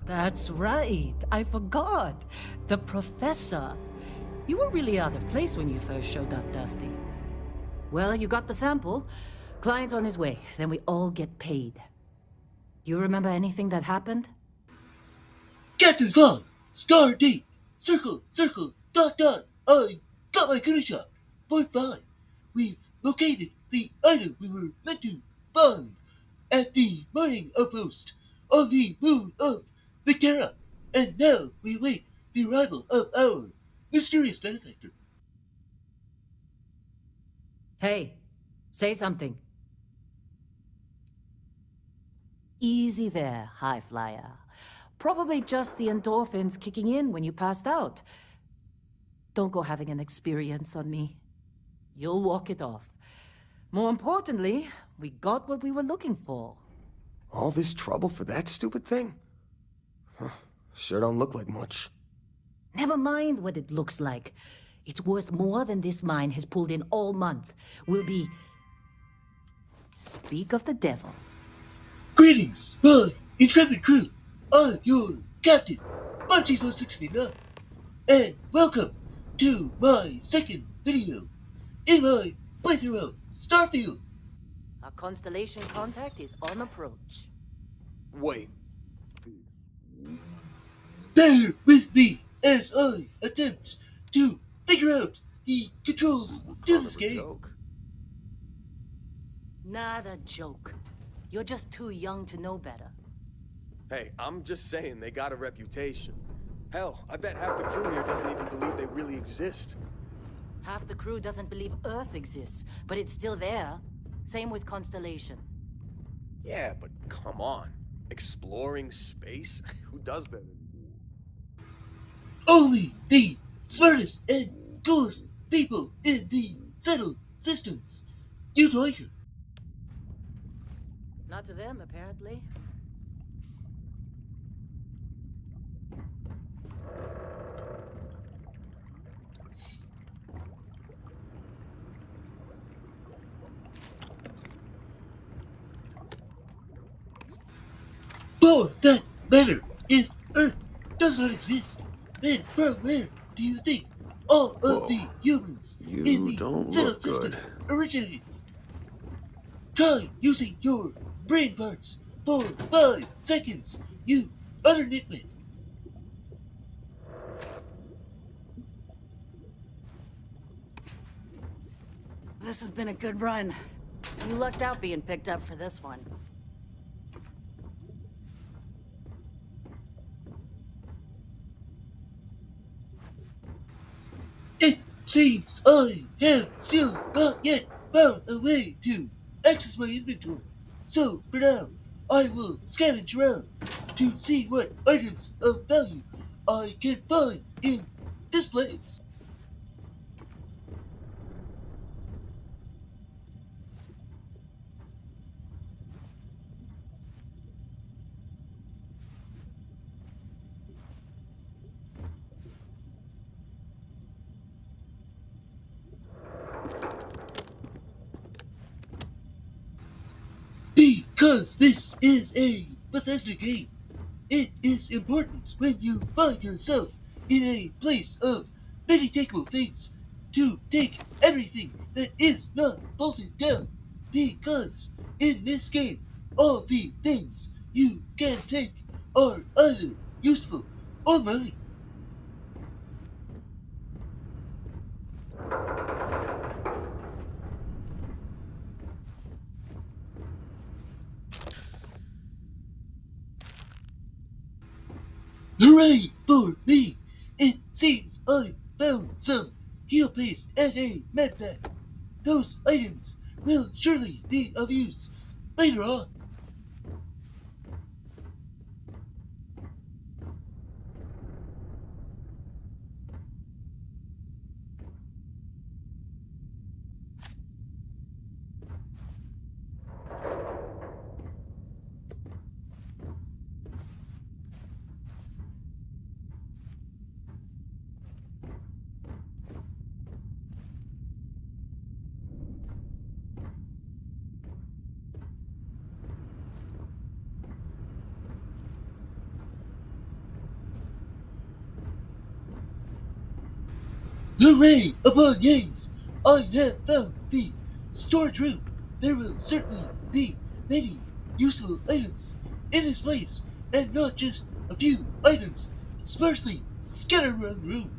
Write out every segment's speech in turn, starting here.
That's right. I forgot. The professor. You were really out of place when you first showed up, Dusty. Well, you got the sample. Client's on his way. Then we all get paid. You remember anything that happened? Captain's log! Star date! Circle, circle, dot, dot! I got my good shot! Point 5. We've located the item we were meant to find at the mining outpost on the moon of Vectera. And now we await the arrival of our mysterious benefactor. Hey, say something. Easy there, high flyer. Probably just the endorphins kicking in when you passed out. Don't go having an experience on me. You'll walk it off. More importantly, we got what we were looking for. All this trouble for that stupid thing? Sure don't look like much. Never mind what it looks like. It's worth more than this mine has pulled in all month. We'll be... Speak of the devil. Greetings, my intrepid crew. I'm your captain, Bunchy 69, and welcome to my second video in my playthrough of Starfield. Our constellation contact is on approach. Wait, Bear with me as I attempt to figure out the controls to this game. joke. Not a joke. You're just too young to know better. Hey, I'm just saying they got a reputation. Hell, I bet half the crew here doesn't even believe they really exist. Half the crew doesn't believe Earth exists, but it's still there. Same with Constellation. Yeah, but come on. Exploring space? Who does that anymore? Only the smartest and coolest people in the settled systems. You'd like her. Not to them, apparently. For that matter, if Earth does not exist, then from where do you think all of the humans in the settled systems originated? Try using your brain parts for 5 seconds, you utter nitwit. This has been a good run. You lucked out being picked up for this one. It seems I have still not yet found a way to access my inventory. So, for now, I will scavenge around to see what items of value I can find in this place. Because this is a Bethesda game, it is important when you find yourself in a place of many takeable things to take everything that is not bolted down. Because in this game, all the things you can take are either useful or money. Hooray for me! It seems I found some heal paste at a medpack. Those items will surely be of use later on. Hooray upon yays! I have found the storage room. There will certainly be many useful items in this place, and not just a few items sparsely scattered around the room.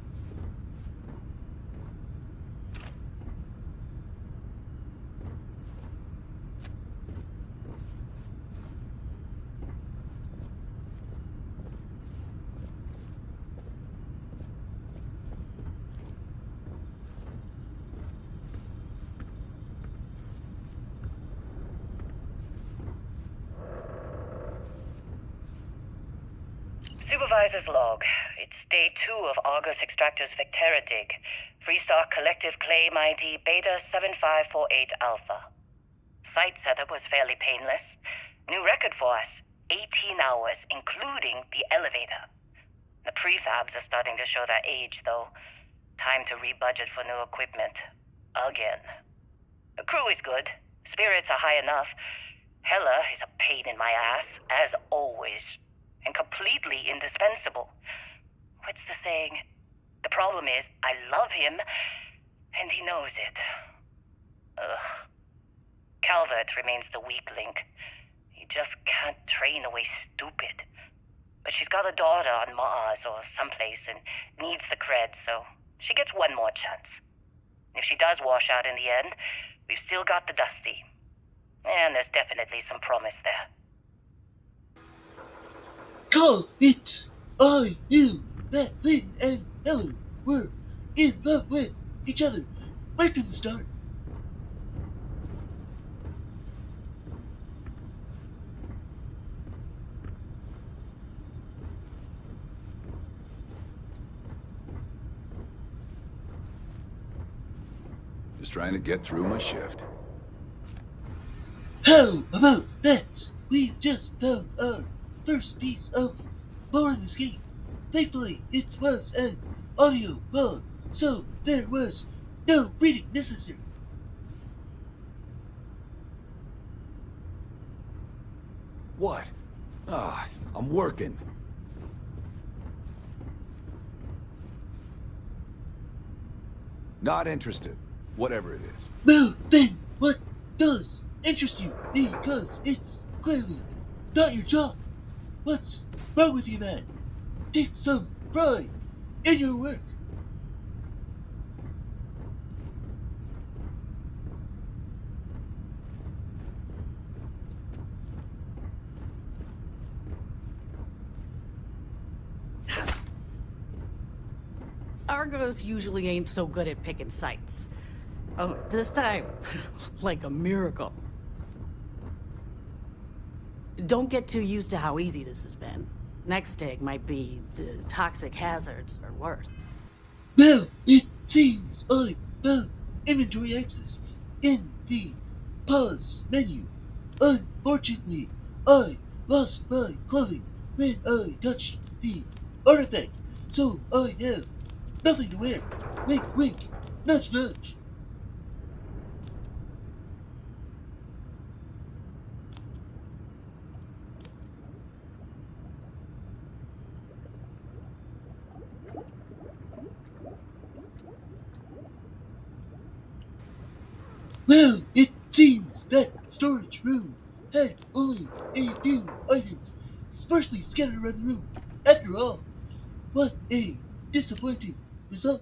Supervisor's log. It's day 2 of Argus Extractor's Vectera dig. Freestar Collective Claim ID Beta 7548 Alpha. Site setup was fairly painless. New record for us. 18 hours, including the elevator. The prefabs are starting to show their age, though. Time to rebudget for new equipment. Again. The crew is good. Spirits are high enough. Hella is a pain in my ass, as always. And completely indispensable. What's the saying? The problem is, I love him, and he knows it. Ugh. Calvert remains the weak link. He just can't train away stupid. But she's got a daughter on Mars or someplace and needs the cred, so she gets one more chance. If she does wash out in the end, we've still got the Dusty. And there's definitely some promise there. Call it! I knew that Lynn and Helen were in love with each other right from the start. Just trying to get through my shift. How about that? We've just found our first piece of lore in this game. Thankfully, it was an audio log, so there was no reading necessary. What? I'm working. Not interested. Whatever it is. Well, then, what does interest you? Because it's clearly not your job. What's wrong with you, man? Take some pride in your work. Argos usually ain't so good at picking sites. Oh, this time, like a miracle. Don't get too used to how easy this has been. Next dig might be the toxic hazards or worse. Well, it seems I found inventory access in the pause menu. Unfortunately, I lost my clothing when I touched the artifact, so I have nothing to wear. Wink, wink, nudge, nudge. Well, it seems that storage room had only a few items sparsely scattered around the room. After all, what a disappointing result.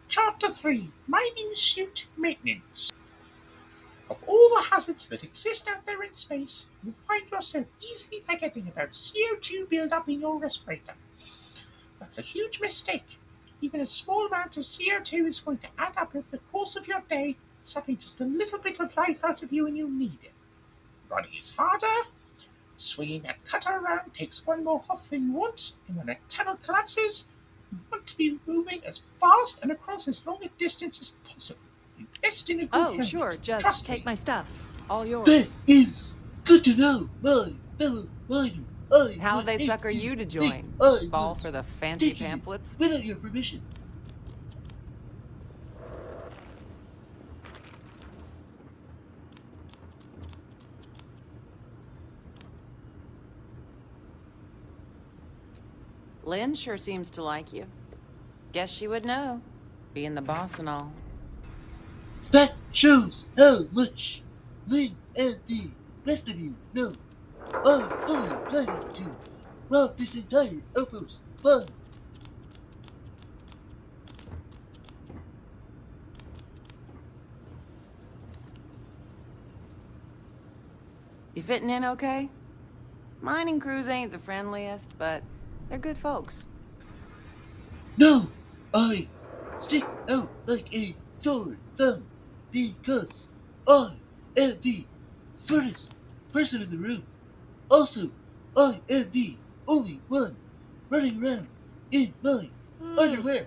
Chapter 3 Mining Suit Maintenance. Of all the hazards that exist out there in space, you'll find yourself easily forgetting about CO2 buildup in your respirator. That's a huge mistake. Even a small amount of CO2 is going to add up over the course of your day, sucking just a little bit of life out of you when you need it. Running is harder. Swinging that cutter around takes one more huff than you want, and when a tunnel collapses, you want to be moving as fast and across as long a distance as possible. Invest in a good helmet. Sure, just Trust take me. my stuff. All yours. That is good to know, my fellow miner. How would they hate sucker to you to think join? I Fall was for the fancy taking it pamphlets? without your permission. Lynn sure seems to like you. Guess she would know. being the boss and all. That shows how much Lynn and the rest of you know. I'm fully planning to rob this entire outpost blind. You fitting in okay? Mining crews ain't the friendliest, but they're good folks. No, I stick out like a sore thumb because I am the smartest person in the room. Also, I am the only one running around in my underwear.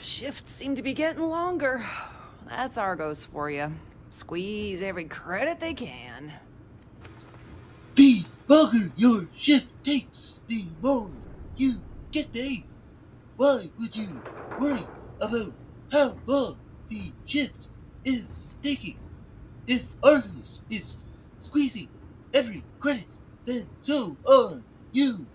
Shifts seem to be getting longer. That's Argos for you. Squeeze every credit they can. The longer your shift takes, the more you get paid. Why would you worry about how long the shift is taking? If Argus is squeezing every credit, then so are you.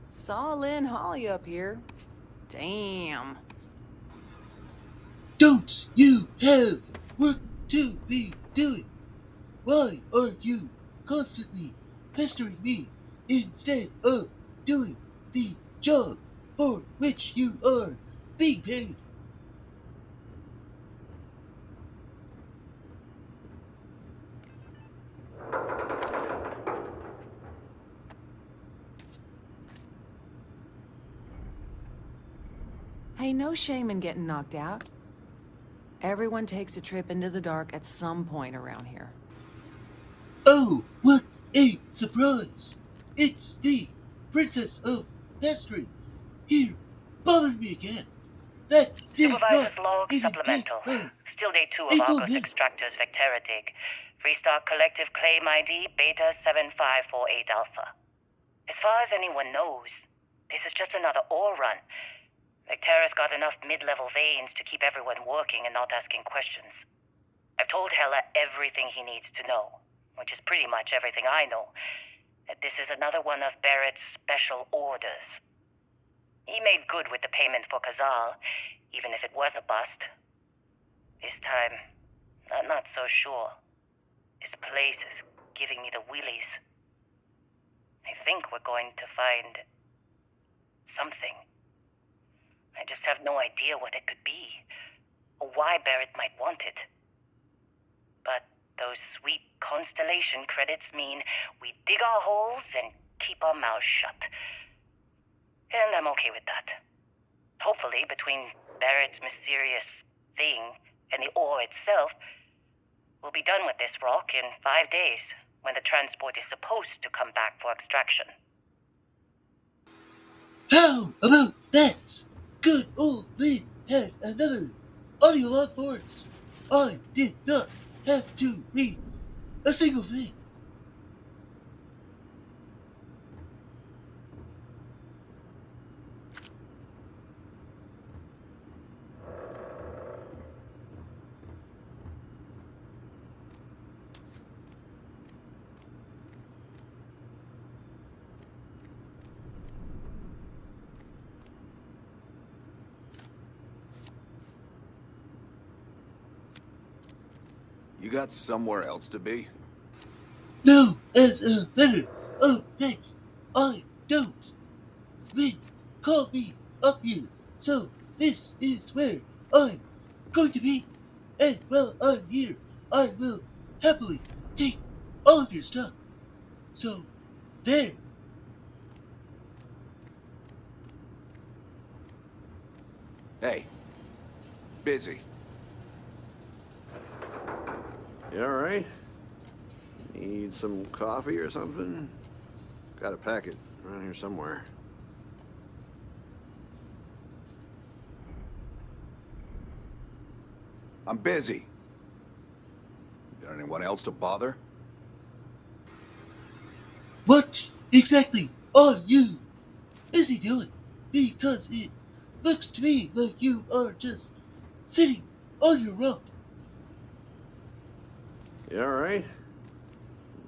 Saw Lynn haul you up here. Damn. Don't you have work to be doing? Why are you constantly pestering me instead of doing the job for which you are being paid? Hey, no shame in getting knocked out. Everyone takes a trip into the dark at some point around here. Oh, what a surprise! It's the Princess of Destry here, bothering me again. That did not Supervisor's log even take supplemental. her Still day 2 a of full Argos minute. Extractor's Vectera dig. Freestock Collective Claim ID Beta 7548 Alpha. As far as anyone knows, this is just another ore run. Vectera's got enough mid-level veins to keep everyone working and not asking questions. I've told Hella everything he needs to know, which is pretty much everything I know. That this is another one of Barrett's special orders. He made good with the payment for Kazal, even if it was a bust. This time, I'm not so sure. This place is giving me the willies. I think we're going to find something. I just have no idea what it could be, or why Barrett might want it. But those sweet constellation credits mean we dig our holes and keep our mouths shut. And I'm okay with that. Hopefully, between Barrett's mysterious thing and the ore itself, we'll be done with this rock in 5 days, when the transport is supposed to come back for extraction. How about that? Good old Lynn had another audio log for us. I did not have to read a single thing. You got somewhere else to be? No, as a matter of fact, I don't. Lynn called me up here, so this is where I'm going to be. And while I'm here, I will happily take all of your stuff. So, there. Hey. Busy. You alright? Need some coffee or something? Got a packet around here somewhere. I'm busy. Got anyone else to bother? What exactly are you busy doing? Because it looks to me like you are just sitting on your rump. You alright?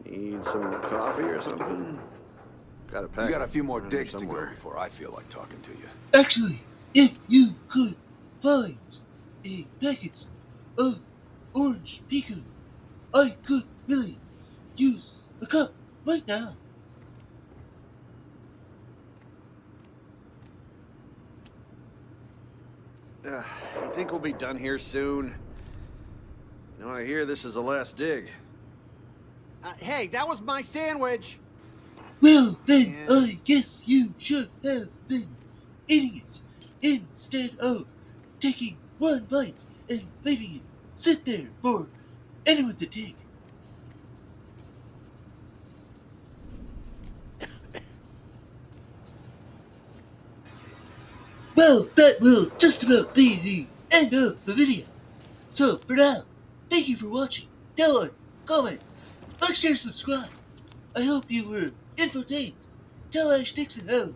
Need some coffee or something? Got a packet. You got a few more around here digs to go somewhere. before I feel like talking to you. Actually, if you could find a packet of orange pico, I could really use a cup right now. You think we'll be done here soon? You know, I hear this is the last dig. Hey, that was my sandwich! Well, then I guess you should have been eating it instead of taking one bite and leaving it sit there for anyone to take. Well, that will just about be the end of the video. So, for now, thank you for watching. Tell like, comment, like, share, subscribe. I hope you were infotained. Tell Ash Dixon how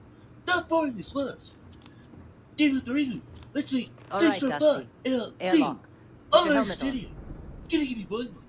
not boring this was. Deal with the reboot. Let's make All six right, for Dusty. fun, and I'll see you Airlock. on Put my your next helmet on. video. Giddy giddy boing boing.